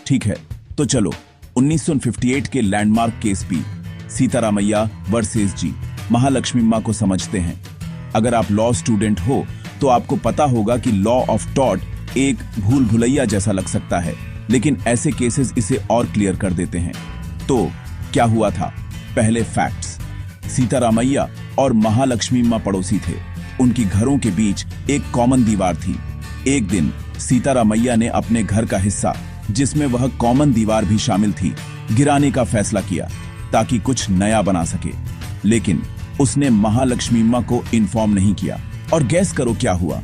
ठीक है, तो चलो 1958 के landmark case P Sitaramaiah versus G Mahalakshmi मां को समझते हैं। अगर आप लॉ स्टूडेंट हो तो आपको पता होगा कि लॉ ऑफ टॉर्ट एक भूल भुलैया जैसा लग सकता है, लेकिन ऐसे केसेस इसे और क्लियर कर देते हैं। तो क्या हुआ था? पहले फैक्ट्स। सीतारामैया और महालक्ष्मी मां पड़ोसी थे। उनकी घरों के बीच एक कॉमन दीवार थी। एक दिन सीतारामैया ने अपने घर का हिस्सा, जिसमें वह कॉमन दीवार भी शामिल थी, गिराने का फैसला किया ताकि कुछ नया बना सके। लेकिन उसने महालक्ष्मी मां को इन्फॉर्म नहीं किया। और गैस करो क्या हुआ?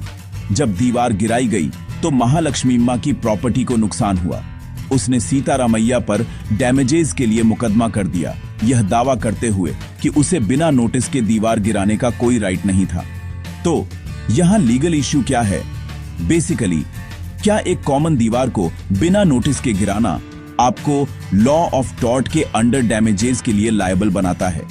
जब दीवार गिराई गई तो महालक्ष्मी मां की प्रॉपर्टी को नुकसान हुआ। उसने सीतारामैया पर डैमेजेस के लिए मुकदमा कर दिया, यह दावा करते हुए कि उसे बिना नोटिस के दीवार गिराने का कोई राइट नहीं था। तो यहां लीगल इश्यू क्या है? बेसिकली, क्या एक कॉमन दीवार को बिना नोटिस के गिराना आपको लॉ ऑफ टॉर्ट के अंडर डैमेजेस के लिए लायबल बनाता है?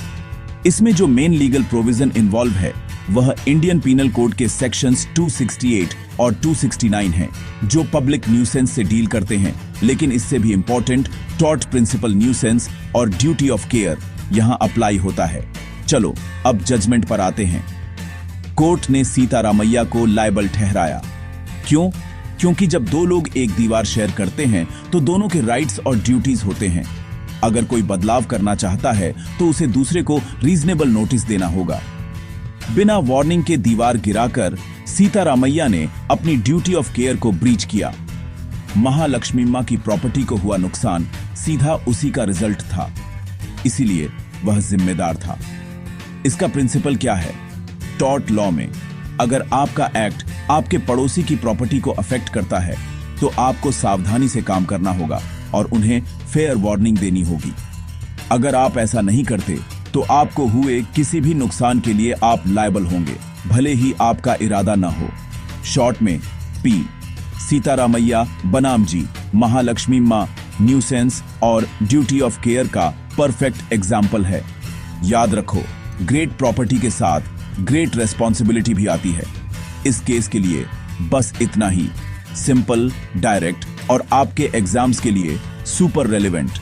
इसमें जो मेन लीगल प्रोविजन इन्वॉल्व है वह इंडियन पीनल कोड के सेक्शंस 268 और 269 हैं, जो पब्लिक न्यूसेंस से डील करते हैं। लेकिन इससे भी इंपॉर्टेंट टॉर्ट प्रिंसिपल न्यूसेंस और ड्यूटी ऑफ केयर यहां अप्लाई होता है। चलो अब जजमेंट पर आते हैं। कोर्ट ने सीतारामैया को लायबल ठहराया। क्यों? क्योंकि जब दो लोग एक दीवार शेयर करते हैं तो दोनों के राइट्स और ड्यूटीज होते हैं। अगर कोई बदलाव करना चाहता है तो उसे दूसरे को रीजनेबल नोटिस देना होगा। बिना वार्निंग के दीवार गिराकर सीतारामैया ने अपनी ड्यूटी ऑफ केयर को ब्रीच किया। महालक्ष्मी मां की प्रॉपर्टी को हुआ नुकसान सीधा उसी का रिजल्ट था, इसीलिए वह जिम्मेदार था। इसका प्रिंसिपल क्या है? टॉर्ट लॉ में अगर आपका एक्ट आपके पड़ोसी की प्रॉपर्टी को अफेक्ट करता है तो आपको सावधानी से काम करना होगा और उन्हें फेयर वार्निंग देनी होगी। अगर आप ऐसा नहीं करते तो आपको हुए किसी भी नुकसान के लिए आप लायबल होंगे, भले ही आपका इरादा न हो। शॉर्ट में पी सीतारामैया बनाम जी महालक्ष्मी मां न्यूसेंस और ड्यूटी ऑफ केयर का परफेक्ट एग्जाम्पल है। याद रखो, ग्रेट प्रॉपर्टी के साथ ग्रेट रेस्पॉन्सिबिलिटी भी आती है। इस केस के लिए बस इतना ही, सिंपल, डायरेक्ट और आपके एग्जाम्स के लिए सुपर रेलेवेंट।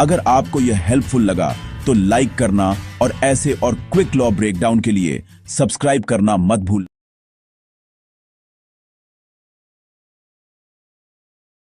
अगर आपको यह हेल्पफुल लगा तो लाइक करना और ऐसे और क्विक लॉ ब्रेकडाउन के लिए सब्सक्राइब करना मत भूल।